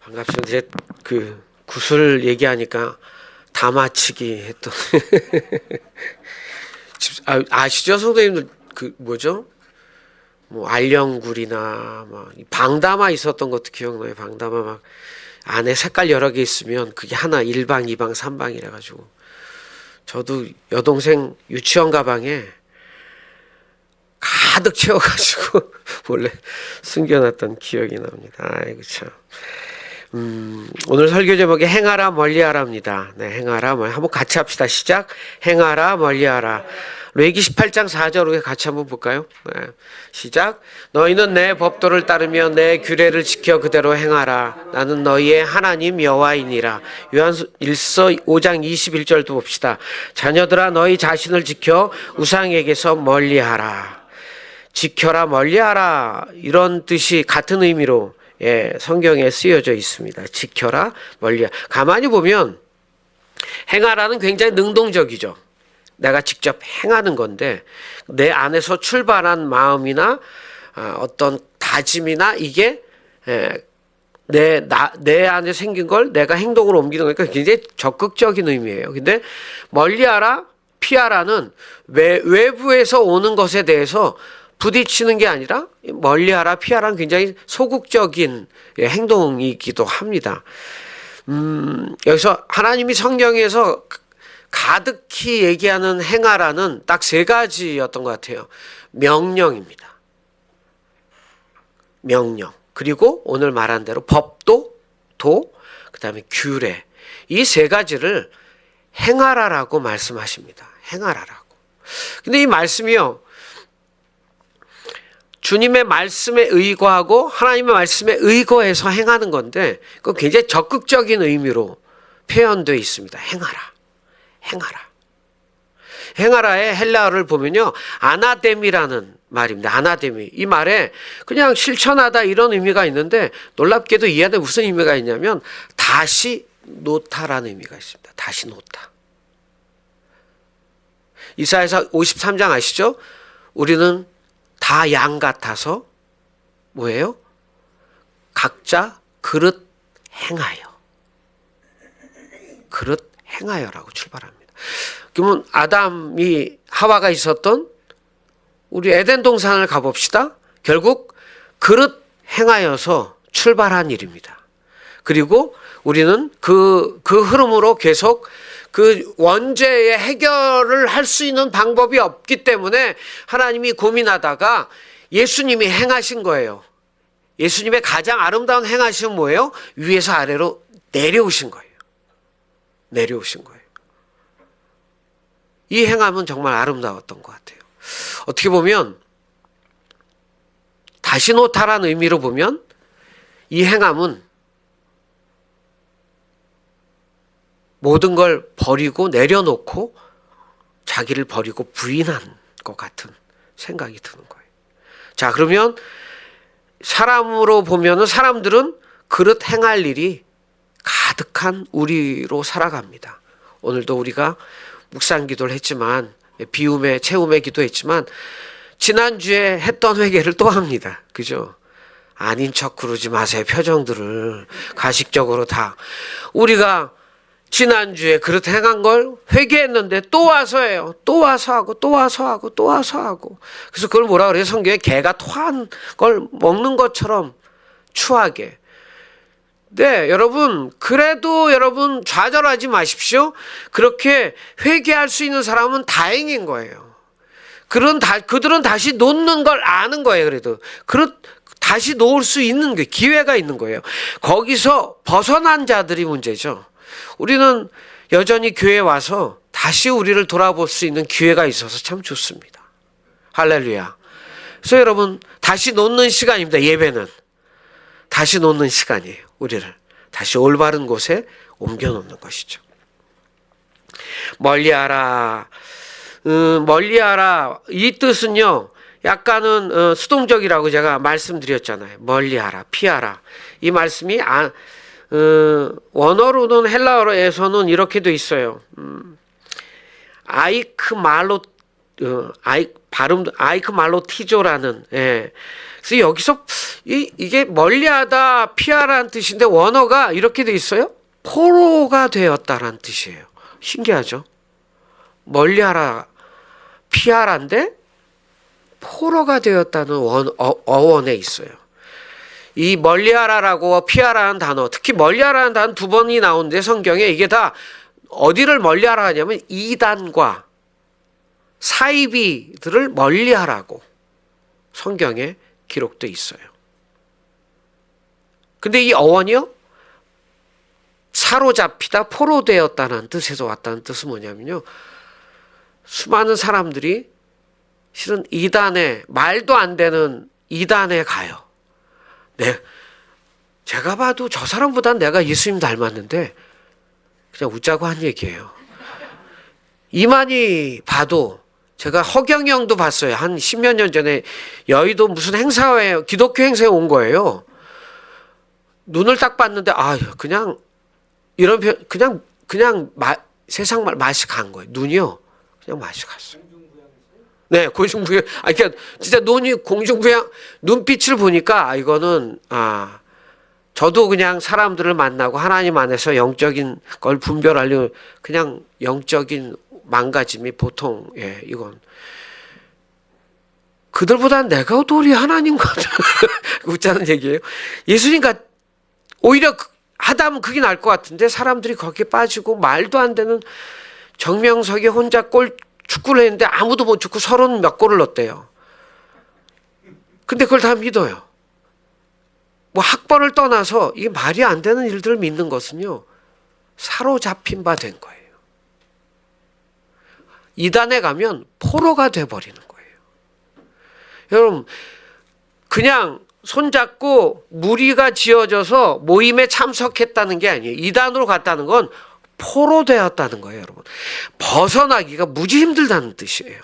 반갑습니다. 이제 그 구슬 얘기하니까 다마치기 했던 아시죠, 선생님들? 그 뭐죠? 뭐 알령굴이나 막 방담화 있었던 것도 기억나요. 방담화 막 안에 색깔 여러 개 있으면 그게 하나 1방, 2방, 3방 이래 가지고 저도 여동생 유치원 가방에 가득 채워가지고 원래 숨겨놨던 기억이 납니다. 아이고 참. 오늘 설교 제목이 행하라 멀리하라입니다. 네, 행하라 한번 같이 합시다. 시작. 행하라 멀리하라. 레위기 18장 4절 같이 한번 볼까요? 네, 시작. 너희는 내 법도를 따르며 내 규례를 지켜 그대로 행하라. 나는 너희의 하나님 여호와이니라. 요한일서 5장 21절도 봅시다. 자녀들아 너희 자신을 지켜 우상에게서 멀리하라. 지켜라 멀리하라 이런 뜻이 같은 의미로 성경에 쓰여져 있습니다. 지켜라 멀리하라. 가만히 보면 행하라는 굉장히 능동적이죠. 내가 직접 행하는 건데 내 안에서 출발한 마음이나 어떤 다짐이나 이게 내 안에 생긴 걸 내가 행동으로 옮기는 거니까 굉장히 적극적인 의미예요. 근데 멀리하라 피하라는 외부에서 오는 것에 대해서 부딪히는 게 아니라 멀리하라 피하라는 굉장히 소극적인 행동이기도 합니다. 여기서 하나님이 성경에서 가득히 얘기하는 행하라는 딱 세 가지였던 것 같아요. 명령입니다. 명령. 그리고 오늘 말한 대로 법도, 그 다음에 규례. 이 세 가지를 행하라라고 말씀하십니다. 행하라라고. 근데 이 말씀이요. 주님의 말씀에 의거하고 하나님의 말씀에 의거해서 행하는 건데 그건 굉장히 적극적인 의미로 표현되어 있습니다. 행하라. 행하라. 행하라의 헬라어를 보면요. 아나데미라는 말입니다. 아나데미. 이 말에 그냥 실천하다 이런 의미가 있는데 놀랍게도 이 안에 무슨 의미가 있냐면 다시 놓다라는 의미가 있습니다. 다시 놓다. 이사야서 53장 아시죠? 우리는 다 양 같아서 뭐예요? 각자 그릇 행하여. 그릇 행하여라고 출발합니다. 그러면 아담이 하와가 있었던 우리 에덴 동산을 가봅시다. 결국 그릇 행하여서 출발한 일입니다. 그리고 우리는 그 흐름으로 계속 그 원죄의 해결을 할 수 있는 방법이 없기 때문에 하나님이 고민하다가 예수님이 행하신 거예요. 예수님의 가장 아름다운 행하심은 뭐예요? 위에서 아래로 내려오신 거예요. 내려오신 거예요. 이 행함은 정말 아름다웠던 것 같아요. 어떻게 보면 다시 놓다라는 의미로 보면 이 행함은 모든 걸 버리고 내려놓고 자기를 버리고 부인한 것 같은 생각이 드는 거예요. 자, 그러면 사람으로 보면은 사람들은 그릇 행할 일이 가득한 우리로 살아갑니다. 오늘도 우리가 묵상 기도를 했지만 비움의 채움의 기도했지만 지난주에 했던 회개를 또 합니다. 그죠? 아닌 척 그러지 마세요. 표정들을 가식적으로 다. 우리가 지난주에 그릇 행한 걸 회개했는데 또 와서 해요. 또 와서 하고 또 와서 하고 또 와서 하고. 그래서 그걸 뭐라 그래요? 성경에 개가 토한 걸 먹는 것처럼 추하게. 네, 여러분, 그래도 여러분 좌절하지 마십시오. 그렇게 회개할 수 있는 사람은 다행인 거예요. 그들은 다시 놓는 걸 아는 거예요. 그래도 다시 놓을 수 있는 게 기회가 있는 거예요. 거기서 벗어난 자들이 문제죠. 우리는 여전히 교회에 와서 다시 우리를 돌아볼 수 있는 기회가 있어서 참 좋습니다. 할렐루야. 그래서 여러분 다시 놓는 시간입니다. 예배는 다시 놓는 시간이에요. 우리를 다시 올바른 곳에 옮겨놓는 것이죠. 멀리하라. 멀리하라. 이 뜻은요. 약간은 수동적이라고 제가 말씀드렸잖아요. 멀리하라. 피하라. 이 말씀이 원어로는 헬라어에서는 이렇게 돼 있어요. 아이크 발음도 아이크 말로티조라는, 예. 그래서 여기서 이게 멀리하다 피하라는 뜻인데 원어가 이렇게 돼 있어요. 포로가 되었다라는 뜻이에요. 신기하죠? 멀리하라 피하라인데 포로가 되었다는 어원에 있어요. 이 멀리하라라고 피하라는 단어, 특히 멀리하라는 단어 두 번이 나오는데 성경에 이게 다 어디를 멀리하라 하냐면 이단과 사이비들을 멀리하라고 성경에 기록돼 있어요. 근데 이 어원이요, 사로잡히다, 포로되었다는 뜻에서 왔다는 뜻은 뭐냐면요, 수많은 사람들이 실은 이단에, 말도 안 되는 이단에 가요. 네, 제가 봐도 저 사람보단 내가 예수님 닮았는데 그냥 웃자고 한 얘기예요. 이만희 봐도, 제가 허경영도 봤어요. 한 10몇 년 전에 여의도 무슨 행사에, 기독교 행사에 온 거예요. 눈을 딱 봤는데 그냥 이런 그냥 세상 맛이 간 거예요. 눈이요, 그냥 맛이 갔어요. 네, 공중부양. 그러니까 진짜 눈이 공중부양, 눈빛을 보니까 이거는 저도 그냥 사람들을 만나고 하나님 안에서 영적인 걸 분별하려고 그냥 영적인 망가짐이 보통, 예, 이건 그들보다 내가 도리 하나님과 웃자는 얘기예요. 예수님과 오히려 하다면 그게 나을 것 같은데 사람들이 거기에 빠지고 말도 안 되는 정명석이 혼자 축구를 했는데 아무도 못 죽고 30 몇 골을 넣었대요. 근데 그걸 다 믿어요. 뭐 학벌을 떠나서 이게 말이 안 되는 일들을 믿는 것은요, 사로잡힌 바 된 거예요. 이단에 가면 포로가 돼버리는 거예요. 여러분, 그냥 손잡고 무리가 지어져서 모임에 참석했다는 게 아니에요. 이단으로 갔다는 건 포로 되었다는 거예요, 여러분. 벗어나기가 무지 힘들다는 뜻이에요.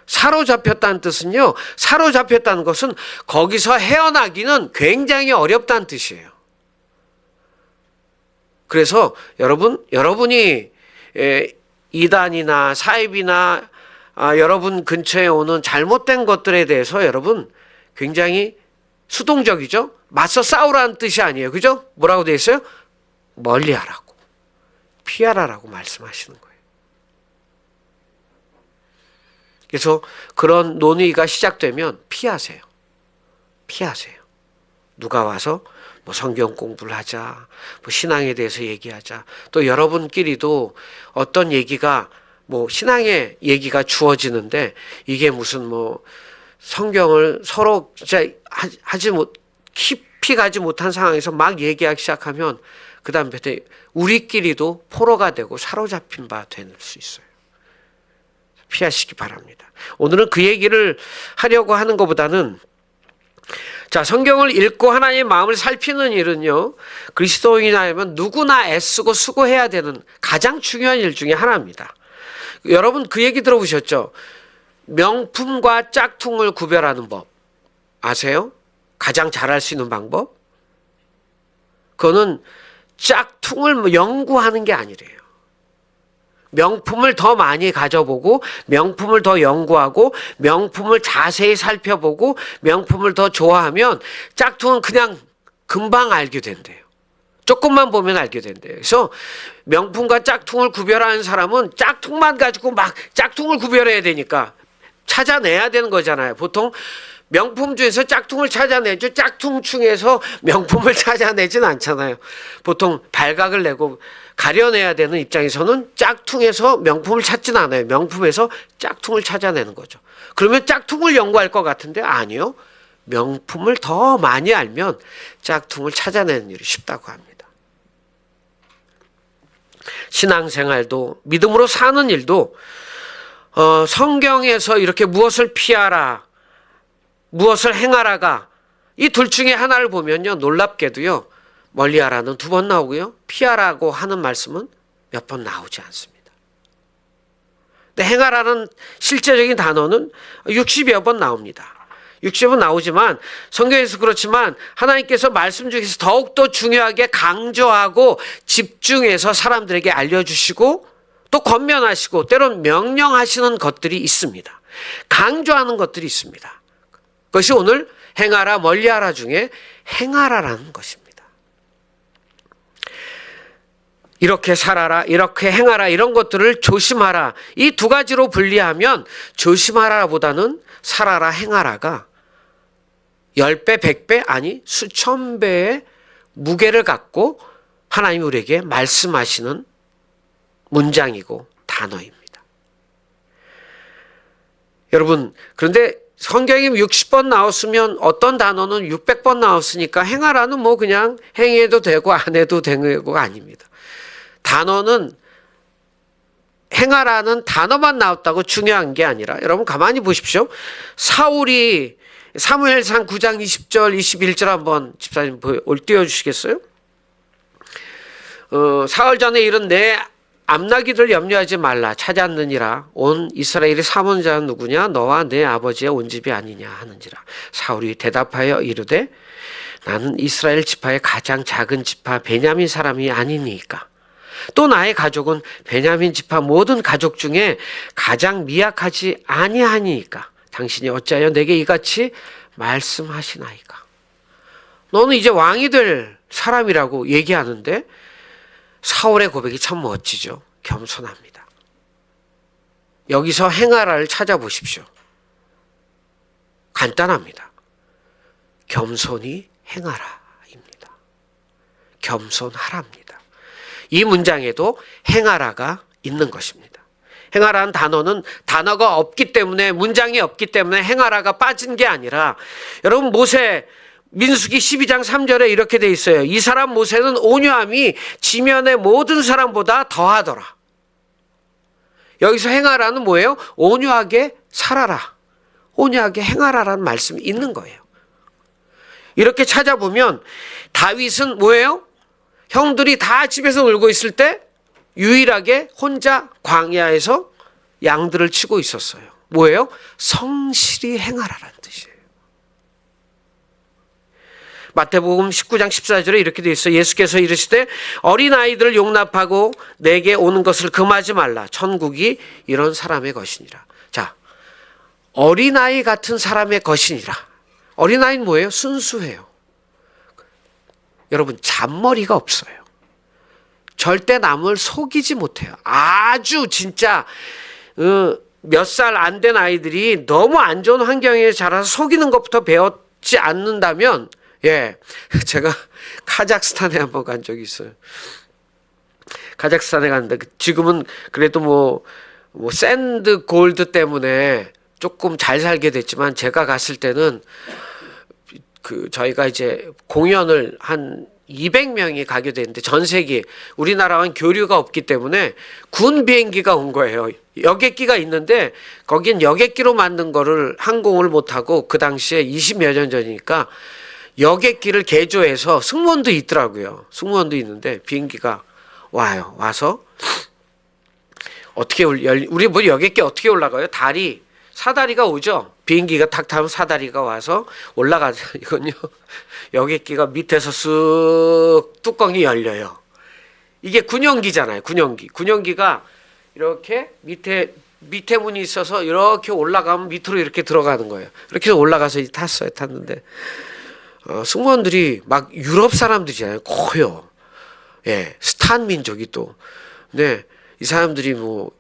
사로잡혔다는 뜻은요, 사로잡혔다는 것은 거기서 헤어나기는 굉장히 어렵다는 뜻이에요. 그래서 여러분이 이단이나 사입이나 여러분 근처에 오는 잘못된 것들에 대해서 여러분 굉장히 수동적이죠? 맞서 싸우라는 뜻이 아니에요. 그죠? 뭐라고 되어 있어요? 멀리하라고, 피하라라고 말씀하시는 거예요. 그래서 그런 논의가 시작되면 피하세요. 누가 와서 뭐 성경 공부를 하자, 뭐 신앙에 대해서 얘기하자, 또 여러분끼리도 어떤 얘기가 뭐 신앙의 얘기가 주어지는데 이게 무슨 뭐 성경을 서로 진짜 깊이 가지 못한 상황에서 막 얘기하기 시작하면 그 다음에 우리끼리도 포로가 되고 사로잡힌 바 될 수 있어요. 피하시기 바랍니다. 오늘은 그 얘기를 하려고 하는 것보다는, 자, 성경을 읽고 하나님의 마음을 살피는 일은요, 그리스도인이라면 누구나 애쓰고 수고해야 되는 가장 중요한 일 중에 하나입니다. 여러분 그 얘기 들어보셨죠? 명품과 짝퉁을 구별하는 법 아세요? 가장 잘할 수 있는 방법? 그거는 짝퉁을 연구하는 게 아니래요. 명품을 더 많이 가져보고, 명품을 더 연구하고, 명품을 자세히 살펴보고, 명품을 더 좋아하면 짝퉁은 그냥 금방 알게 된대요. 조금만 보면 알게 된대요. 그래서 명품과 짝퉁을 구별하는 사람은 짝퉁만 가지고 막 짝퉁을 구별해야 되니까 찾아내야 되는 거잖아요. 보통 명품 중에서 짝퉁을 찾아내죠. 짝퉁 중에서 명품을 찾아내진 않잖아요. 보통 발각을 내고 가려내야 되는 입장에서는 짝퉁에서 명품을 찾진 않아요. 명품에서 짝퉁을 찾아내는 거죠. 그러면 짝퉁을 연구할 것 같은데 아니요. 명품을 더 많이 알면 짝퉁을 찾아내는 일이 쉽다고 합니다. 신앙생활도, 믿음으로 사는 일도 성경에서 이렇게 무엇을 피하라, 무엇을 행하라가 이 둘 중에 하나를 보면요, 놀랍게도요, 멀리하라는 2번 나오고요, 피하라고 하는 말씀은 몇 번 나오지 않습니다. 근데 행하라는 실제적인 단어는 60여 번 나옵니다. 60은 나오지만 성경에서 그렇지만 하나님께서 말씀 중에서 더욱더 중요하게 강조하고 집중해서 사람들에게 알려주시고 또 권면하시고 때론 명령하시는 것들이 있습니다. 강조하는 것들이 있습니다. 그것이 오늘 행하라 멀리하라 중에 행하라라는 것입니다. 이렇게 살아라, 이렇게 행하라, 이런 것들을 조심하라, 이 두 가지로 분리하면 조심하라보다는 살아라, 행하라가 10배, 100배 아니 수천 배의 무게를 갖고 하나님이 우리에게 말씀하시는 문장이고 단어입니다. 여러분, 그런데 성경이 60번 나왔으면 어떤 단어는 600번 나왔으니까 행하라는 뭐 그냥 행해도 되고 안 해도 되고가 아닙니다. 단어는 행하라는 단어만 나왔다고 중요한 게 아니라, 여러분 가만히 보십시오. 사울이 사무엘상 9장 20절 21절 한번 집사님 띄워주시겠어요? 사흘 전에 이른 내 암나기를 염려하지 말라. 찾았느니라. 온 이스라엘의 삼은 자는 누구냐? 너와 내 아버지의 온 집이 아니냐 하는지라. 사울이 대답하여 이르되 나는 이스라엘 지파의 가장 작은 지파 베냐민 사람이 아니니까. 또 나의 가족은 베냐민 지파 모든 가족 중에 가장 미약하지 아니하니까. 당신이 어찌하여 내게 이같이 말씀하시나이까. 너는 이제 왕이 될 사람이라고 얘기하는데 사울의 고백이 참 멋지죠. 겸손합니다. 여기서 행하라를 찾아보십시오. 간단합니다. 겸손히 행하라입니다. 겸손하랍니다. 이 문장에도 행하라가 있는 것입니다. 행하라는 단어는 단어가 없기 때문에, 문장이 없기 때문에 행하라가 빠진 게 아니라, 여러분 모세 민수기 12장 3절에 이렇게 돼 있어요. 이 사람 모세는 온유함이 지면의 모든 사람보다 더하더라. 여기서 행하라는 뭐예요? 온유하게 살아라, 온유하게 행하라라는 말씀이 있는 거예요. 이렇게 찾아보면 다윗은 뭐예요? 형들이 다 집에서 놀고 있을 때 유일하게 혼자 광야에서 양들을 치고 있었어요. 뭐예요? 성실히 행하라라는 뜻이에요. 마태복음 19장 14절에 이렇게 되어 있어요. 예수께서 이르시되 어린아이들을 용납하고 내게 오는 것을 금하지 말라. 천국이 이런 사람의 것이니라. 자, 어린아이 같은 사람의 것이니라. 어린아이는 뭐예요? 순수해요. 여러분, 잔머리가 없어요. 절대 남을 속이지 못해요. 아주 진짜 몇 살 안 된 아이들이 너무 안 좋은 환경에 자라서 속이는 것부터 배웠지 않는다면, 예, 제가 카자흐스탄에 한번 간 적이 있어요. 카자흐스탄에 갔는데 지금은 그래도 뭐 샌드 골드 때문에 조금 잘 살게 됐지만, 제가 갔을 때는 저희가 이제 공연을 한 200명이 가게 되는데 전 세계, 우리나라와는 교류가 없기 때문에 군 비행기가 온 거예요. 여객기가 있는데 거긴 여객기로 만든 거를 항공을 못하고, 그 당시에 20여 년 전이니까 여객기를 개조해서, 승무원도 있더라고요. 승무원도 있는데 비행기가 와요. 와서 어떻게 우리 뭐 여객기 어떻게 올라가요? 사다리가 오죠. 비행기가 탁 타면 사다리가 와서 올라가죠. 이건요, 여객기가 밑에서 쓱 뚜껑이 열려요. 이게 군용기잖아요. 군용기가 이렇게 밑에 문이 있어서 이렇게 올라가면 밑으로 이렇게 들어가는 거예요. 이렇게 올라가서 탔는데 승무원들이 막 유럽 사람들이잖아요. 커요. 예, 스탄 민족이 또. 근데 이 사람들이 뭐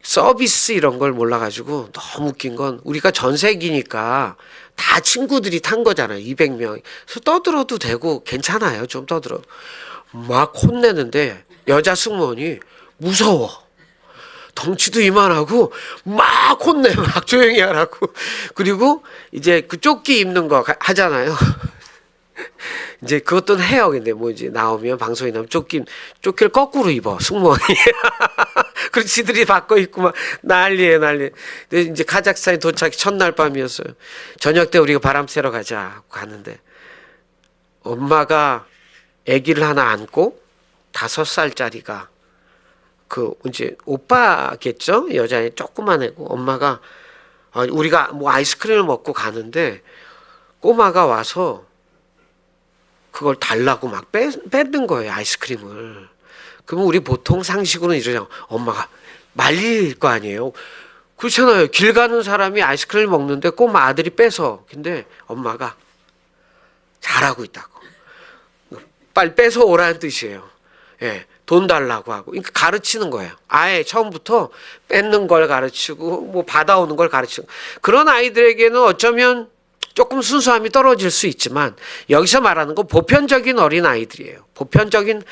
서비스 이런 걸 몰라가지고 너무 웃긴 건, 우리가 전세기니까 다 친구들이 탄 거잖아요. 200명. 그래서 떠들어도 되고 괜찮아요. 좀 떠들어. 막 혼내는데 여자 승무원이 무서워. 덩치도 이만하고 막 혼내. 막 조용히 하라고. 그리고 이제 그 조끼 입는 거 하잖아요. 이제 그것도 해요. 근데 뭐지, 나오면, 방송에 나오면 조끼를 거꾸로 입어, 승무원이. 그리고 지들이 바꿔 입고 막 난리에. 근데 이제 카자흐스탄에 도착이 첫날 밤이었어요. 저녁 때 우리가 바람 쐬러 가자 가는데, 엄마가 아기를 하나 안고 5살짜리가, 이제 오빠겠죠? 여자애 조그만 애고, 엄마가, 우리가 뭐 아이스크림을 먹고 가는데 꼬마가 와서 그걸 달라고 막 뺏는 거예요, 아이스크림을. 그러면 우리 보통 상식으로는 이러잖아요. 엄마가 말릴 거 아니에요. 그렇잖아요. 길 가는 사람이 아이스크림을 먹는데 꼭 아들이 뺏어. 근데 엄마가 잘하고 있다고. 빨리 뺏어 오라는 뜻이에요. 예, 돈 달라고 하고. 그러니까 가르치는 거예요. 아예 처음부터 뺏는 걸 가르치고 뭐 받아오는 걸 가르치고. 그런 아이들에게는 어쩌면 조금 순수함이 떨어질 수 있지만 여기서 말하는 건 보편적인 어린 아이들이에요. 보편적인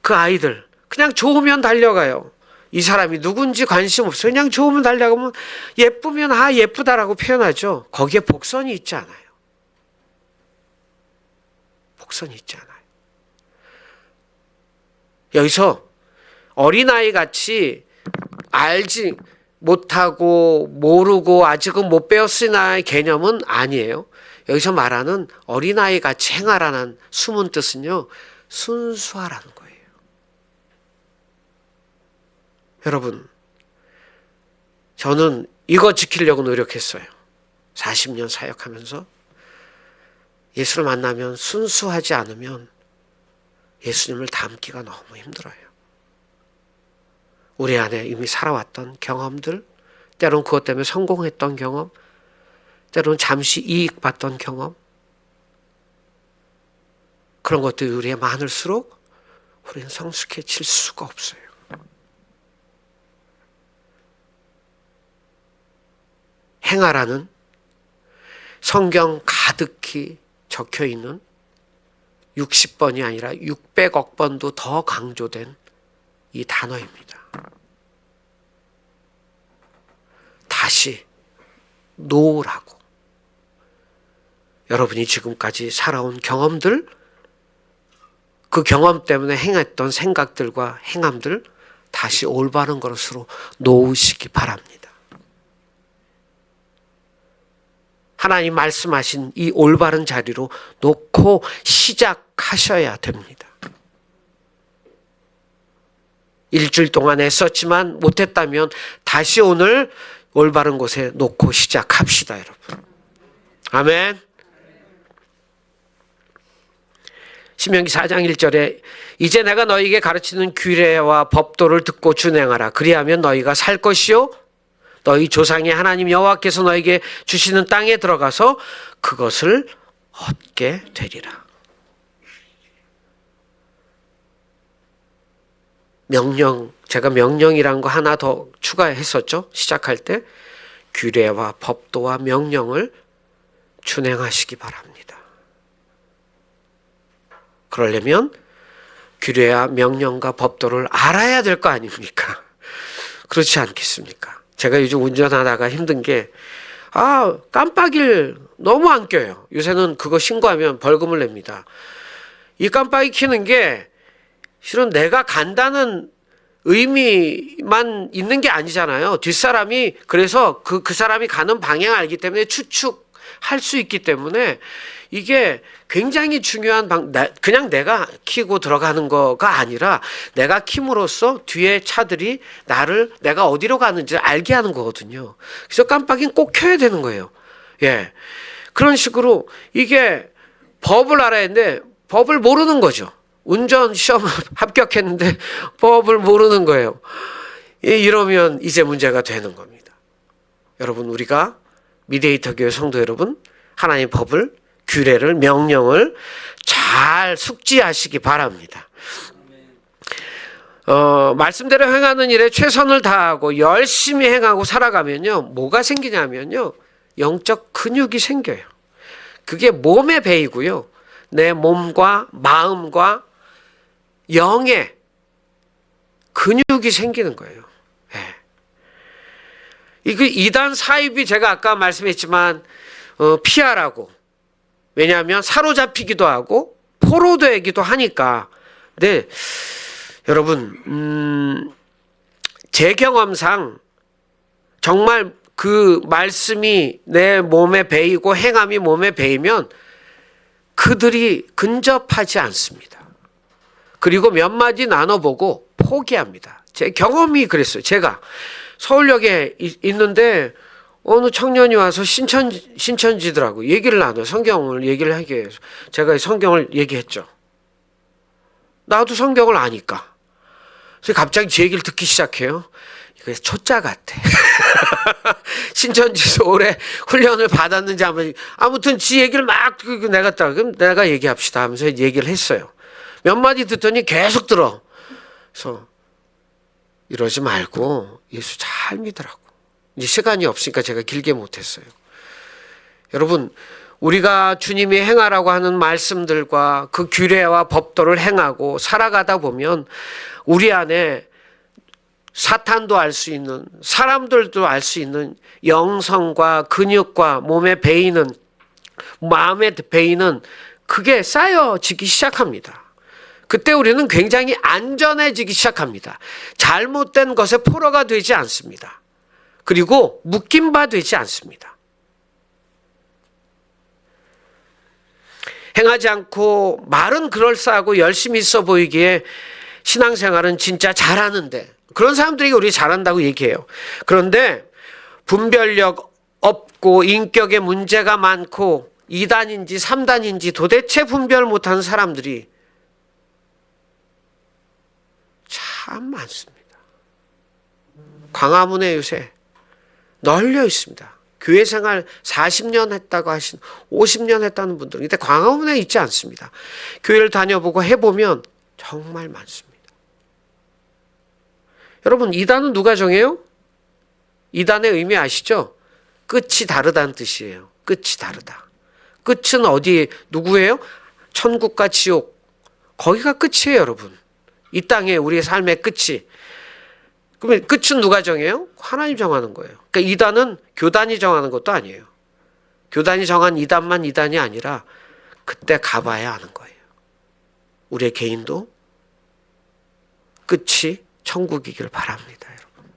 그 아이들. 그냥 좋으면 달려가요. 이 사람이 누군지 관심 없어요. 그냥 좋으면 달려가면 예쁘면 아 예쁘다라고 표현하죠. 거기에 복선이 있지 않아요. 복선이 있지 않아요. 여기서 어린아이 같이 알지 못하고 모르고 아직은 못 배웠으나의 개념은 아니에요. 여기서 말하는 어린아이 같이 행하라는 숨은 뜻은요. 순수하라는 거예요. 여러분, 저는 이거 지키려고 노력했어요. 40년 사역하면서 예수를 만나면 순수하지 않으면 예수님을 닮기가 너무 힘들어요. 우리 안에 이미 살아왔던 경험들, 때론 그것 때문에 성공했던 경험, 때론 잠시 이익받던 경험, 그런 것들이 우리에 많을수록 우리는 성숙해질 수가 없어요. 행하라는 성경 가득히 적혀 있는 60번이 아니라 600억 번도 더 강조된 이 단어입니다. 다시 놓으라고. 여러분이 지금까지 살아온 경험들, 그 경험 때문에 행했던 생각들과 행함들 다시 올바른 것으로 놓으시기 바랍니다. 하나님 말씀하신 이 올바른 자리로 놓고 시작하셔야 됩니다. 일주일 동안 애썼지만 못했다면 다시 오늘 올바른 곳에 놓고 시작합시다, 여러분. 아멘. 신명기 4장 1절에 이제 내가 너희에게 가르치는 규례와 법도를 듣고 준행하라. 그리하면 너희가 살 것이요 너희 조상의 하나님 여호와께서 너희에게 주시는 땅에 들어가서 그것을 얻게 되리라. 명령, 제가 명령이란 거 하나 더 추가했었죠. 시작할 때 규례와 법도와 명령을 준행하시기 바랍니다. 그러려면 규례와 명령과 법도를 알아야 될 거 아닙니까? 그렇지 않겠습니까? 제가 요즘 운전하다가 힘든 게 깜빡이를 너무 안 껴요. 요새는 그거 신고하면 벌금을 냅니다. 이 깜빡이 켜는 게 실은 내가 간다는 의미만 있는 게 아니잖아요. 뒷사람이 그래서 그 사람이 가는 방향을 알기 때문에 추측할 수 있기 때문에 이게 굉장히 중요한 그냥 내가 키고 들어가는 거가 아니라 내가 킴으로써 뒤에 차들이 내가 어디로 가는지 알게 하는 거거든요. 그래서 깜빡이는 꼭 켜야 되는 거예요. 예. 그런 식으로 이게 법을 알아야 하는데 법을 모르는 거죠. 운전 시험 합격했는데 법을 모르는 거예요. 이러면 이제 문제가 되는 겁니다. 여러분, 우리가 미디에이터 교회 성도 여러분, 하나님의 법을, 규례를, 명령을 잘 숙지하시기 바랍니다. 말씀대로 행하는 일에 최선을 다하고 열심히 행하고 살아가면요, 뭐가 생기냐면요, 영적 근육이 생겨요. 그게 몸에 배이고요, 내 몸과 마음과 영의 근육이 생기는 거예요. 네. 이 이단 사입이 제가 아까 말씀했지만 피하라고. 왜냐하면 사로잡히기도 하고 포로되기도 하니까. 근데 여러분, 제 경험상 정말 그 말씀이 내 몸에 배이고 행함이 몸에 배이면 그들이 근접하지 않습니다. 그리고 몇 마디 나눠보고 포기합니다. 제 경험이 그랬어요. 제가 서울역에 있는데 어느 청년이 와서 신천지더라고. 얘기를 나눠요. 성경을 얘기를 하게 해서 제가 성경을 얘기했죠. 나도 성경을 아니까. 그래서 갑자기 제 얘기를 듣기 시작해요. 이거 초짜 같아. 신천지에서 오래 훈련을 받았는지 아무튼 지 얘기를 막 그럼 내가 얘기합시다 하면서 얘기를 했어요. 몇 마디 듣더니 계속 들어. 그래서 이러지 말고 예수 잘 믿으라고. 이제 시간이 없으니까 제가 길게 못했어요. 여러분, 우리가 주님이 행하라고 하는 말씀들과 그 규례와 법도를 행하고 살아가다 보면 우리 안에 사탄도 알 수 있는, 사람들도 알 수 있는 영성과 근육과 몸의 배이는, 마음의 배이는 그게 쌓여지기 시작합니다. 그때 우리는 굉장히 안전해지기 시작합니다. 잘못된 것에 포로가 되지 않습니다. 그리고 묶인 바 되지 않습니다. 행하지 않고 말은 그럴싸하고 열심히 있어 보이기에 신앙생활은 진짜 잘하는데, 그런 사람들에게 우리 잘한다고 얘기해요. 그런데 분별력 없고 인격에 문제가 많고 2단인지 3단인지 도대체 분별 못하는 사람들이 참 많습니다. 광화문에 요새 널려 있습니다. 교회 생활 40년 했다고 하신, 50년 했다는 분들은 이때 광화문에 있지 않습니다. 교회를 다녀보고 해보면 정말 많습니다. 여러분, 2단은 누가 정해요? 2단의 의미 아시죠? 끝이 다르다는 뜻이에요. 끝이 다르다. 끝은 어디, 누구예요? 천국과 지옥. 거기가 끝이에요, 여러분. 이 땅에 우리의 삶의 끝이. 그러면 끝은 누가 정해요? 하나님 정하는 거예요. 그러니까 2단은 교단이 정하는 것도 아니에요. 교단이 정한 2단만 2단이 아니라 그때 가봐야 아는 거예요. 우리의 개인도 끝이 천국이길 바랍니다, 여러분.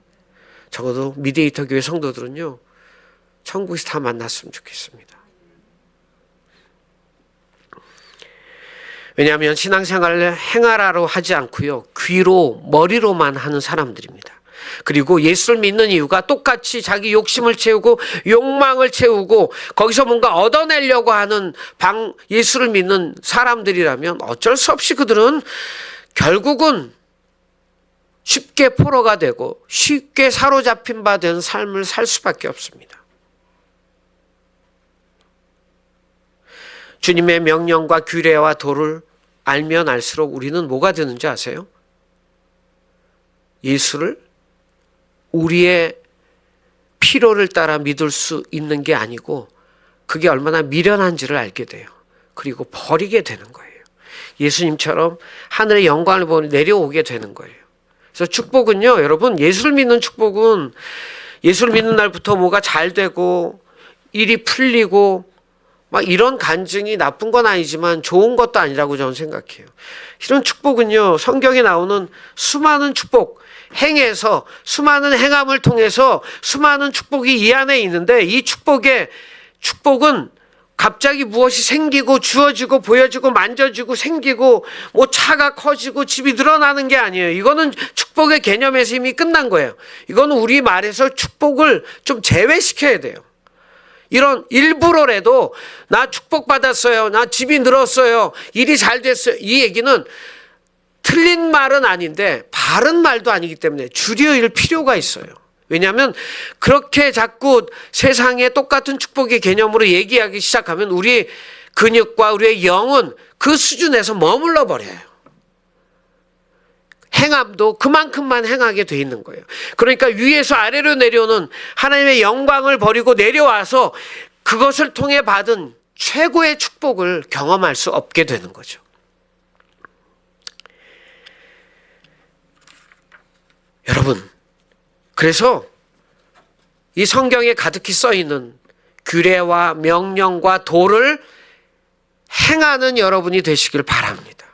적어도 미디에이터 교회 성도들은요, 천국에서 다 만났으면 좋겠습니다. 왜냐하면 신앙생활을 행하라로 하지 않고요, 귀로, 머리로만 하는 사람들입니다. 그리고 예수를 믿는 이유가 똑같이 자기 욕심을 채우고 욕망을 채우고 거기서 뭔가 얻어내려고 하는 예수를 믿는 사람들이라면 어쩔 수 없이 그들은 결국은 쉽게 포로가 되고 쉽게 사로잡힌 바 된 삶을 살 수밖에 없습니다. 주님의 명령과 규례와 도를 알면 알수록 우리는 뭐가 되는지 아세요? 예수를 우리의 필요를 따라 믿을 수 있는 게 아니고 그게 얼마나 미련한지를 알게 돼요. 그리고 버리게 되는 거예요. 예수님처럼 하늘의 영광을 보니 내려오게 되는 거예요. 그래서 축복은요, 여러분, 예수를 믿는 축복은 예수를 믿는 날부터 뭐가 잘 되고 일이 풀리고 막 이런 간증이 나쁜 건 아니지만 좋은 것도 아니라고 저는 생각해요. 이런 축복은요, 성경에 나오는 수많은 축복, 행해서 수많은 행함을 통해서 수많은 축복이 이 안에 있는데, 이 축복은 갑자기 무엇이 생기고 주어지고 보여지고 만져지고 생기고 뭐 차가 커지고 집이 늘어나는 게 아니에요. 이거는 축복의 개념에서 이미 끝난 거예요. 이거는 우리 말에서 축복을 좀 제외시켜야 돼요. 이런 일부러라도 나 축복받았어요, 나 집이 늘었어요, 일이 잘 됐어요, 이 얘기는 틀린 말은 아닌데 바른 말도 아니기 때문에 줄여일 필요가 있어요. 왜냐하면 그렇게 자꾸 세상에 똑같은 축복의 개념으로 얘기하기 시작하면 우리 근육과 우리의 영은 그 수준에서 머물러 버려요. 행함도 그만큼만 행하게 돼 있는 거예요. 그러니까 위에서 아래로 내려오는 하나님의 영광을 버리고 내려와서 그것을 통해 받은 최고의 축복을 경험할 수 없게 되는 거죠. 여러분, 그래서 이 성경에 가득히 써 있는 규례와 명령과 도를 행하는 여러분이 되시길 바랍니다.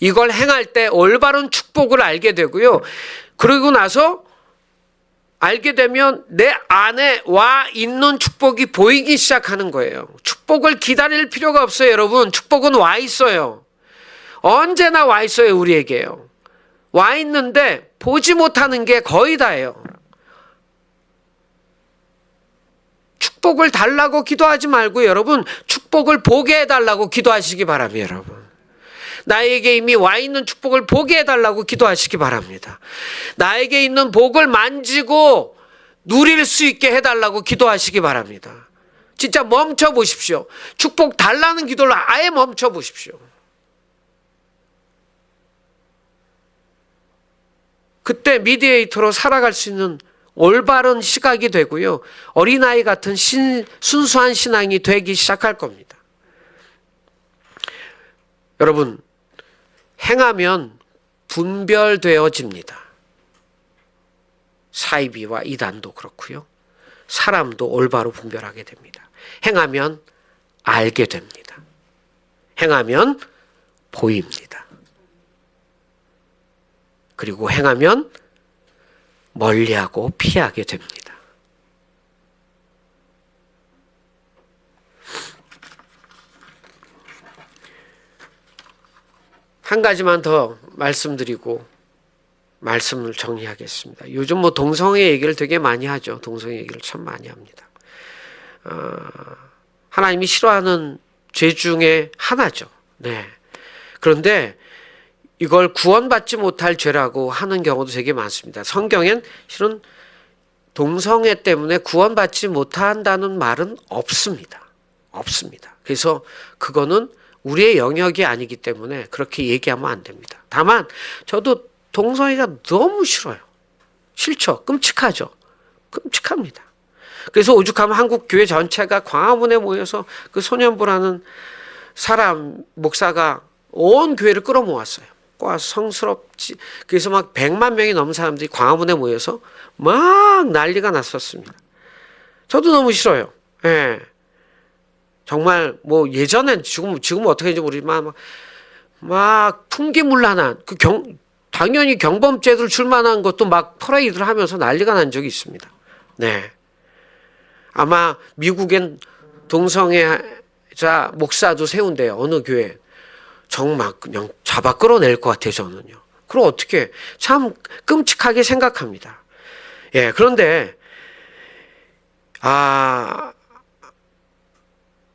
이걸 행할 때 올바른 축복을 알게 되고요. 그러고 나서 알게 되면 내 안에 와 있는 축복이 보이기 시작하는 거예요. 축복을 기다릴 필요가 없어요, 여러분. 축복은 와 있어요. 언제나 와 있어요, 우리에게요. 와 있는데 보지 못하는 게 거의 다예요. 축복을 달라고 기도하지 말고 여러분, 축복을 보게 해달라고 기도하시기 바랍니다, 여러분. 나에게 이미 와 있는 축복을 보게 해달라고 기도하시기 바랍니다. 나에게 있는 복을 만지고 누릴 수 있게 해달라고 기도하시기 바랍니다. 진짜 멈춰 보십시오. 축복 달라는 기도를 아예 멈춰 보십시오. 그때 미디에이터로 살아갈 수 있는 올바른 시각이 되고요. 어린아이 같은 순수한 신앙이 되기 시작할 겁니다. 여러분, 행하면 분별되어집니다. 사이비와 이단도 그렇고요. 사람도 올바로 분별하게 됩니다. 행하면 알게 됩니다. 행하면 보입니다. 그리고 행하면 멀리하고 피하게 됩니다. 한 가지만 더 말씀드리고 말씀을 정리하겠습니다. 요즘 뭐 동성애 얘기를 되게 많이 하죠. 동성애 얘기를 참 많이 합니다. 하나님이 싫어하는 죄 중에 하나죠. 네. 그런데 이걸 구원받지 못할 죄라고 하는 경우도 되게 많습니다. 성경엔 실은 동성애 때문에 구원받지 못한다는 말은 없습니다. 없습니다. 그래서 그거는 우리의 영역이 아니기 때문에 그렇게 얘기하면 안 됩니다. 다만 저도 동성애가 너무 싫어요. 싫죠. 끔찍하죠. 끔찍합니다. 그래서 오죽하면 한국 교회 전체가 광화문에 모여서 그 소년부라는 사람 목사가 온 교회를 끌어모았어요. 성스럽지. 그래서 막 100만 명이 넘는 사람들이 광화문에 모여서 막 난리가 났었습니다. 저도 너무 싫어요. 예. 정말 뭐 예전엔 지금 어떻게 되는지 모르지만 막 풍기문란한 당연히 경범죄들 출만한 것도 막 퍼레이드를 하면서 난리가 난 적이 있습니다. 네. 아마 미국엔 동성애자 목사도 세운대요. 어느 교회. 정말 그냥 잡아 끌어낼 것 같아요, 저는요. 그럼 어떻게 참 끔찍하게 생각합니다. 예, 그런데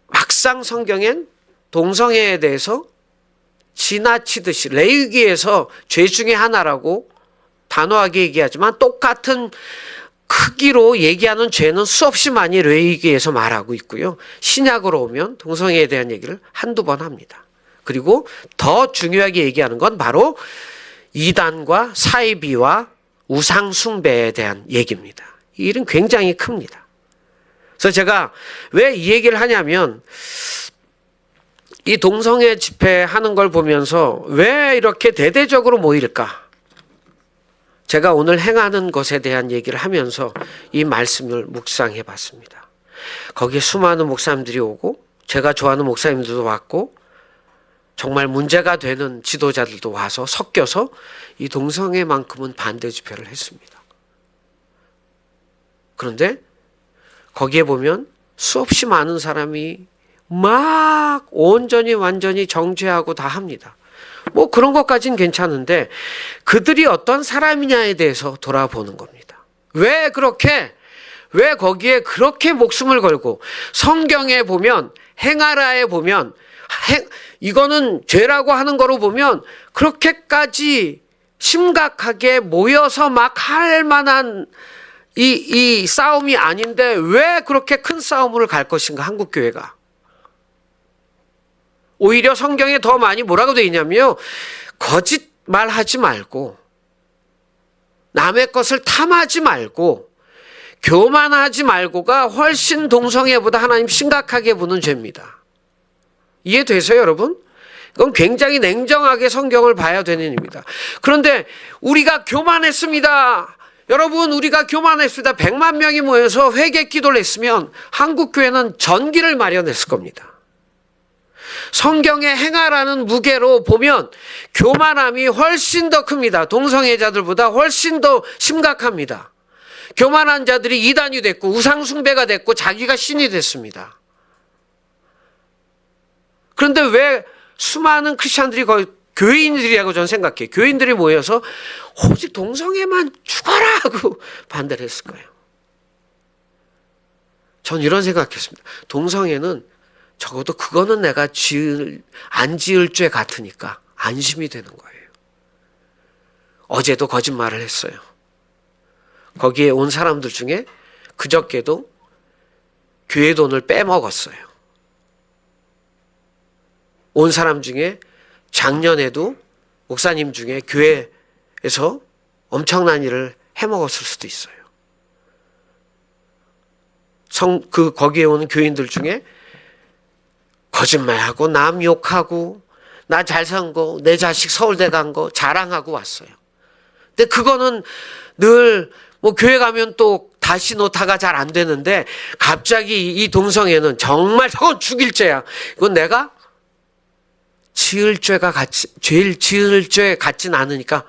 막상 성경엔 동성애에 대해서 지나치듯이 레위기에서 죄 중에 하나라고 단호하게 얘기하지만 똑같은 크기로 얘기하는 죄는 수없이 많이 레위기에서 말하고 있고요. 신약으로 오면 동성애에 대한 얘기를 한두 번 합니다. 그리고 더 중요하게 얘기하는 건 바로 이단과 사이비와 우상숭배에 대한 얘기입니다. 이 일은 굉장히 큽니다. 그래서 제가 왜 이 얘기를 하냐면 이 동성애 집회하는 걸 보면서 왜 이렇게 대대적으로 모일까? 제가 오늘 행하는 것에 대한 얘기를 하면서 이 말씀을 묵상해 봤습니다. 거기에 수많은 목사님들이 오고 제가 좋아하는 목사님들도 왔고 정말 문제가 되는 지도자들도 와서 섞여서 이 동성애만큼은 반대 집회를 했습니다. 그런데 거기에 보면 수없이 많은 사람이 막 온전히 완전히 정죄하고 다 합니다. 뭐 그런 것까지는 괜찮은데 그들이 어떤 사람이냐에 대해서 돌아보는 겁니다. 왜 거기에 그렇게 목숨을 걸고 성경에 보면 행하라에 보면 이거는 죄라고 하는 거로 보면 그렇게까지 심각하게 모여서 막 할 만한 이 싸움이 아닌데 왜 그렇게 큰 싸움을 갈 것인가 한국교회가. 오히려 성경에 더 많이 뭐라고 되어 있냐면요. 거짓말하지 말고 남의 것을 탐하지 말고 교만하지 말고가 훨씬 동성애보다 하나님 심각하게 보는 죄입니다. 이해되세요, 여러분? 이건 굉장히 냉정하게 성경을 봐야 되는 일입니다. 그런데 우리가 교만했습니다. 여러분, 우리가 교만했습니다. 100만 명이 모여서 회개 기도를 했으면 한국교회는 전기를 마련했을 겁니다. 성경에 행하라는 무게로 보면 교만함이 훨씬 더 큽니다. 동성애자들보다 훨씬 더 심각합니다. 교만한 자들이 이단이 됐고 우상숭배가 됐고 자기가 신이 됐습니다. 그런데 왜 수많은 크리스찬들이 거의 교인들이라고 저는 생각해요. 교인들이 모여서 오직 동성애만 죽어라 하고 반대를 했을 거예요. 전 이런 생각했습니다. 동성애는 적어도 그거는 내가 안 지을 죄 같으니까 안심이 되는 거예요. 어제도 거짓말을 했어요. 거기에 온 사람들 중에 그저께도 교회 돈을 빼먹었어요. 온 사람 중에 작년에도 목사님 중에 교회에서 엄청난 일을 해먹었을 수도 있어요. 거기에 오는 교인들 중에 거짓말하고 남 욕하고 나 잘 산 거, 내 자식 서울대 간 거 자랑하고 왔어요. 근데 그거는 늘 교회 가면 또 다시 노타가 잘 안 되는데 갑자기 이 동성애는 정말 저건 죽일 죄야. 이건 내가 지을 죄 같진 않으니까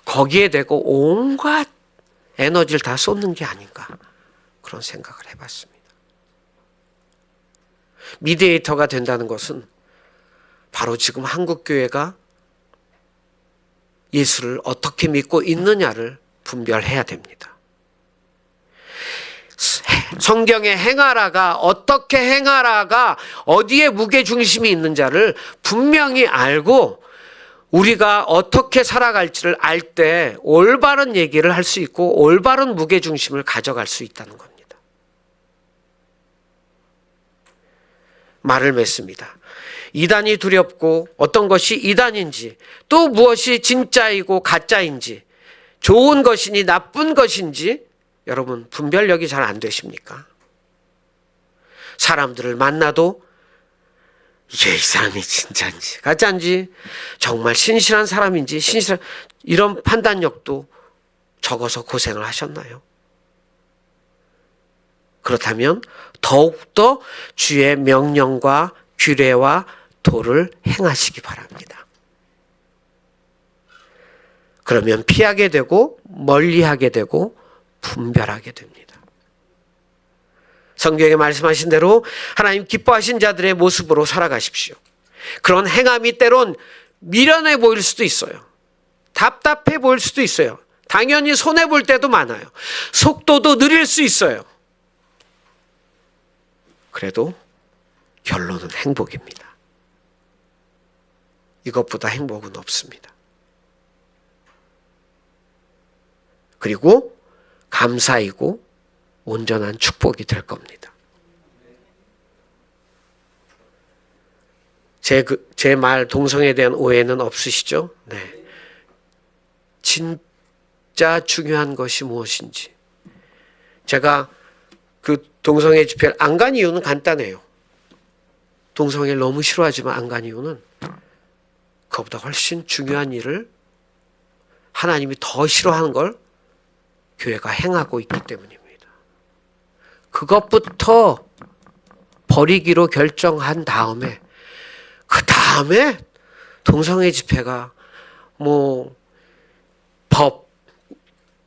거기에 대고 온갖 에너지를 다 쏟는 게 아닌가 그런 생각을 해봤습니다. 미디에이터가 된다는 것은 바로 지금 한국교회가 예수를 어떻게 믿고 있느냐를 분별해야 됩니다. 성경의 행하라가 어떻게 행하라가 어디에 무게중심이 있는지를 분명히 알고 우리가 어떻게 살아갈지를 알 때 올바른 얘기를 할 수 있고 올바른 무게중심을 가져갈 수 있다는 겁니다. 말을 맺습니다. 이단이 두렵고 어떤 것이 이단인지 또 무엇이 진짜이고 가짜인지 좋은 것이니 나쁜 것인지 여러분 분별력이 잘 안 되십니까? 사람들을 만나도 이게 이 사람이 진짜인지 가짜인지 정말 신실한 사람인지 이런 판단력도 적어서 고생을 하셨나요? 그렇다면 더욱더 주의 명령과 규례와 도를 행하시기 바랍니다. 그러면 피하게 되고 멀리하게 되고 분별하게 됩니다. 성경에 말씀하신 대로 하나님 기뻐하신 자들의 모습으로 살아가십시오. 그런 행함이 때론 미련해 보일 수도 있어요. 답답해 보일 수도 있어요. 당연히 손해볼 때도 많아요. 속도도 느릴 수 있어요. 그래도 결론은 행복입니다. 이것보다 행복은 없습니다. 그리고 감사이고 온전한 축복이 될 겁니다. 제 말 동성애에 대한 오해는 없으시죠? 네. 진짜 중요한 것이 무엇인지. 제가 그 동성애 집회를 안 간 이유는 간단해요. 동성애를 너무 싫어하지만 안 간 이유는 그것보다 훨씬 중요한 일을 하나님이 더 싫어하는 걸 교회가 행하고 있기 때문입니다. 그것부터 버리기로 결정한 다음에 그 다음에 동성애 집회가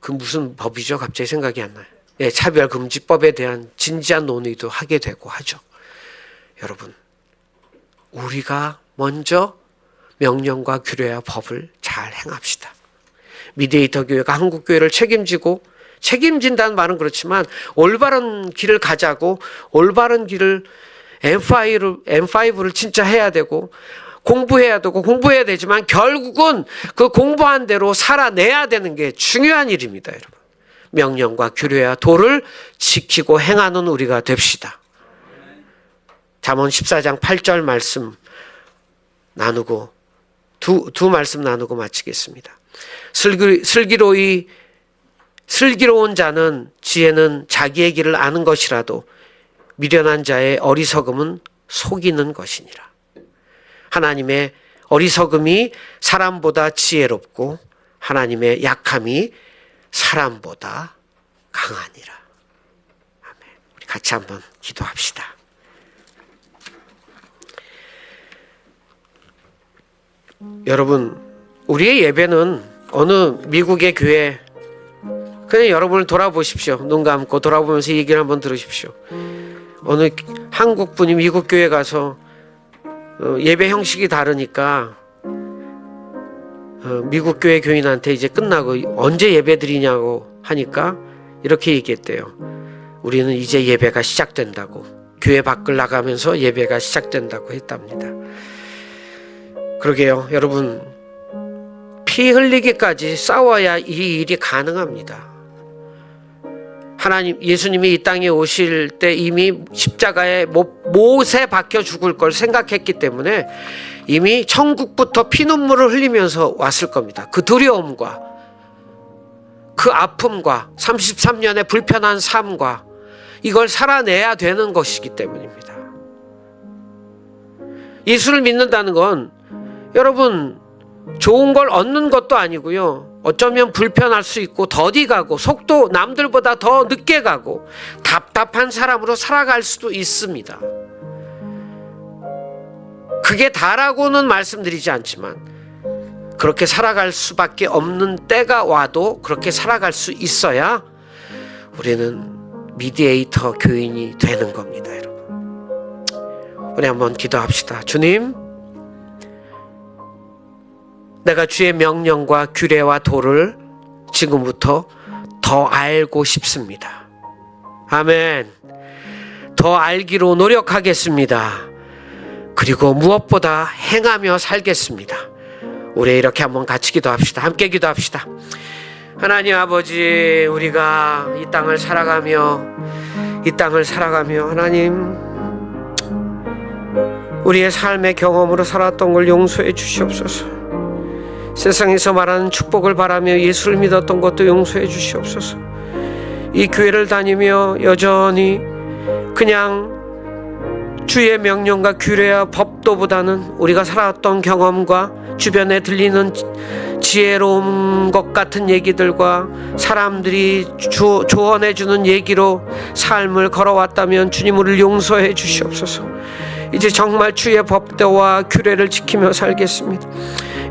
그 무슨 법이죠? 갑자기 생각이 안 나요. 예, 차별금지법에 대한 진지한 논의도 하게 되고 하죠. 여러분, 우리가 먼저 명령과 규례와 법을 잘 행합시다. 미디에이터 교회가 한국교회를 책임진다는 말은 그렇지만 올바른 길을 가자고 올바른 길을 M5를 진짜 해야 되고 공부해야 되지만 결국은 그 공부한 대로 살아내야 되는 게 중요한 일입니다, 여러분. 명령과 규례와 도를 지키고 행하는 우리가 됩시다. 잠언 14장 8절 말씀 나누고 두 말씀 나누고 마치겠습니다. 슬기로운 자는 지혜는 자기의 길을 아는 것이라도 미련한 자의 어리석음은 속이는 것이니라. 하나님의 어리석음이 사람보다 지혜롭고 하나님의 약함이 사람보다 강하니라. 아멘. 우리 같이 한번 기도합시다. 여러분, 우리의 예배는 어느 미국의 교회, 그냥 여러분을 돌아보십시오. 눈 감고 돌아보면서 이 얘기를 한번 들으십시오. 어느 한국 분이 미국 교회 가서 예배 형식이 다르니까 미국 교회 교인한테 이제 끝나고 언제 예배 드리냐고 하니까 이렇게 얘기했대요. 우리는 이제 예배가 시작된다고, 교회 밖을 나가면서 예배가 시작된다고 했답니다. 그러게요. 여러분, 피 흘리기까지 싸워야 이 일이 가능합니다. 하나님, 예수님이 이 땅에 오실 때 이미 십자가에 못에 박혀 죽을 걸 생각했기 때문에 이미 천국부터 피눈물을 흘리면서 왔을 겁니다. 그 두려움과 그 아픔과 33년의 불편한 삶과 이걸 살아내야 되는 것이기 때문입니다. 예수를 믿는다는 건 여러분 좋은 걸 얻는 것도 아니고요. 어쩌면 불편할 수 있고 더디 가고 속도 남들보다 더 늦게 가고 답답한 사람으로 살아갈 수도 있습니다. 그게 다라고는 말씀드리지 않지만 그렇게 살아갈 수밖에 없는 때가 와도 그렇게 살아갈 수 있어야 우리는 미디에이터 교인이 되는 겁니다, 여러분. 우리 한번 기도합시다. 주님, 내가 주의 명령과 규례와 도를 지금부터 더 알고 싶습니다. 아멘. 더 알기로 노력하겠습니다. 그리고 무엇보다 행하며 살겠습니다. 우리 이렇게 한번 같이 기도합시다. 함께 기도합시다. 하나님 아버지, 우리가 이 땅을 살아가며 하나님, 우리의 삶의 경험으로 살았던 걸 용서해 주시옵소서. 세상에서 말하는 축복을 바라며 예수를 믿었던 것도 용서해 주시옵소서. 이 교회를 다니며 여전히 그냥 주의 명령과 규례와 법도보다는 우리가 살아왔던 경험과 주변에 들리는 지혜로운 것 같은 얘기들과 사람들이 조언해 주는 얘기로 삶을 걸어왔다면 주님, 우리를 용서해 주시옵소서. 이제 정말 주의 법도와 규례를 지키며 살겠습니다.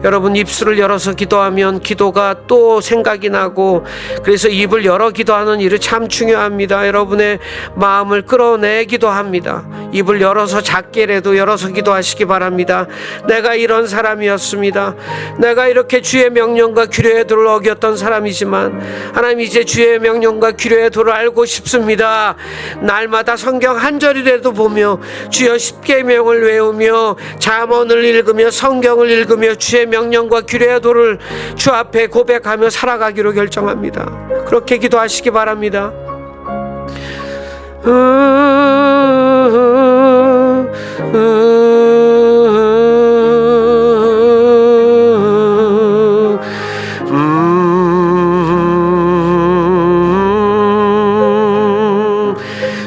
여러분, 입술을 열어서 기도하면 기도가 또 생각이 나고, 그래서 입을 열어 기도하는 일이 참 중요합니다. 여러분의 마음을 끌어내기도 합니다. 입을 열어서 작게라도 열어서 기도하시기 바랍니다. 내가 이런 사람이었습니다. 내가 이렇게 주의 명령과 규례의 도를 어겼던 사람이지만 하나님, 이제 주의 명령과 규례의 도를 알고 싶습니다. 날마다 성경 한 절이라도 보며 주여 십계명을 외우며 잠언을 읽으며 성경을 읽으며 주의 명령과 규례의 도를 주 앞에 고백하며 살아가기로 결정합니다. 그렇게 기도하시기 바랍니다.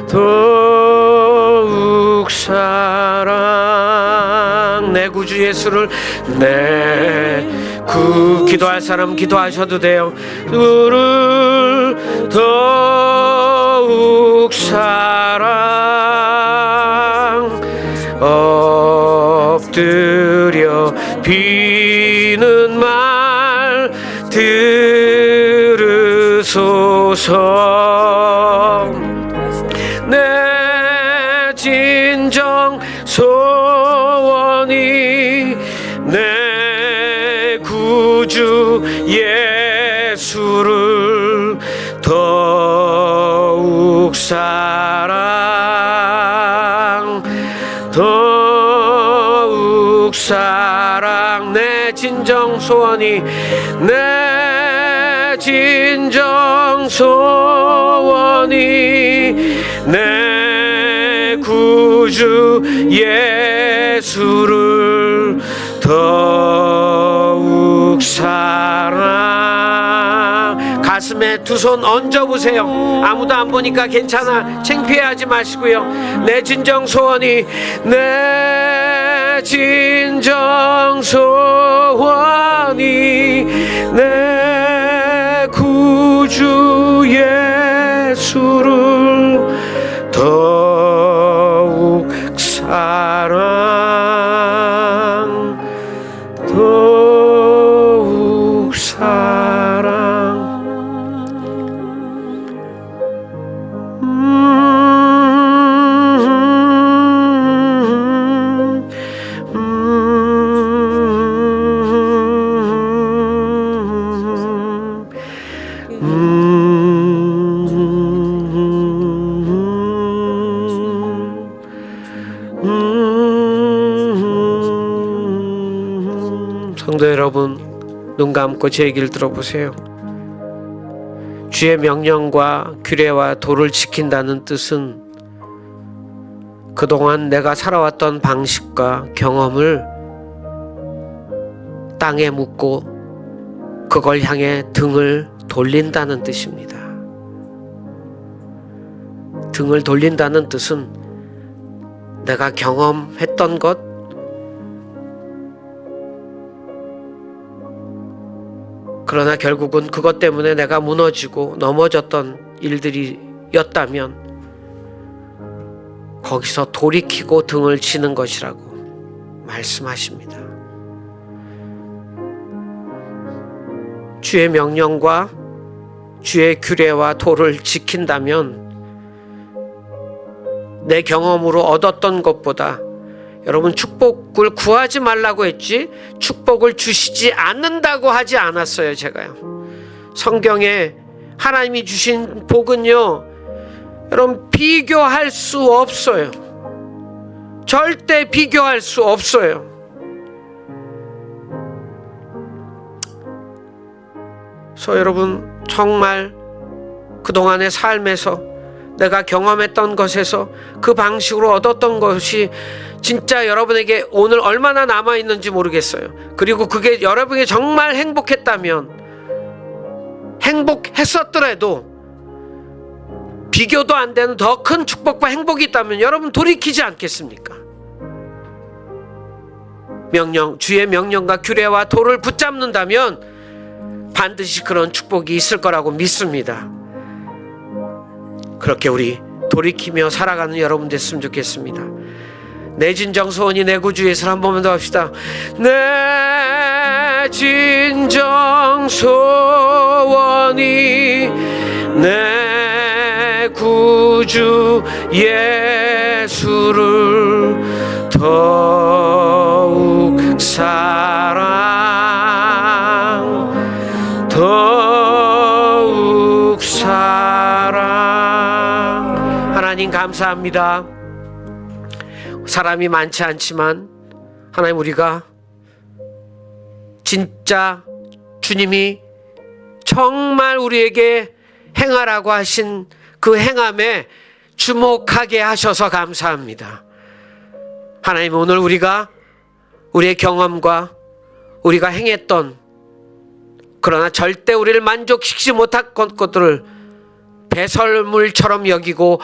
더욱 사랑 내 구주 예수를 기도할 사람 기도하셔도 돼요. 주를 더욱 사랑 엎드려 비는 말 들으소서. 내 진정 소원이 내 구주 예수를 더욱 사랑 내 진정 소원이 내 진정 소원이 내 구주 예수를 더욱 사랑. 가슴에 두 손 얹어보세요. 아무도 안 보니까 괜찮아. 창피해하지 마시고요. 내 진정 소원이 내 진정 소원이 내 구주 예수를 더욱 사랑 더욱 사랑. 성도 여러분, 눈 감고 제 얘기를 들어보세요. 주의 명령과 규례와 도를 지킨다는 뜻은 그동안 내가 살아왔던 방식과 경험을 땅에 묻고 그걸 향해 등을 돌린다는 뜻입니다. 등을 돌린다는 뜻은 내가 경험했던 것, 그러나 결국은 그것 때문에 내가 무너지고 넘어졌던 일들이었다면 거기서 돌이키고 등을 치는 것이라고 말씀하십니다. 주의 명령과 주의 규례와 도를 지킨다면 내 경험으로 얻었던 것보다, 여러분 축복을 구하지 말라고 했지 축복을 주시지 않는다고 하지 않았어요. 제가요, 성경에 하나님이 주신 복은요, 여러분 비교할 수 없어요. 절대 비교할 수 없어요. 그래서 여러분 정말 그동안의 삶에서 내가 경험했던 것에서 그 방식으로 얻었던 것이 진짜 여러분에게 오늘 얼마나 남아있는지 모르겠어요. 그리고 그게 여러분이 정말 행복했다면, 행복했었더라도 비교도 안 되는 더 큰 축복과 행복이 있다면 여러분 돌이키지 않겠습니까? 주의 명령과 규례와 도를 붙잡는다면 반드시 그런 축복이 있을 거라고 믿습니다. 그렇게 우리 돌이키며 살아가는 여러분 됐으면 좋겠습니다. 내 진정 소원이 내 구주 예수를 한 번만 더 합시다. 내 진정 소원이 내 구주 예수를 더욱 사랑. 하나님 감사합니다. 사람이 많지 않지만 하나님, 우리가 진짜 주님이 정말 우리에게 행하라고 하신 그 행함에 주목하게 하셔서 감사합니다. 하나님, 오늘 우리가 우리의 경험과 우리가 행했던, 그러나 절대 우리를 만족시키지 못할 것들을 배설물처럼 여기고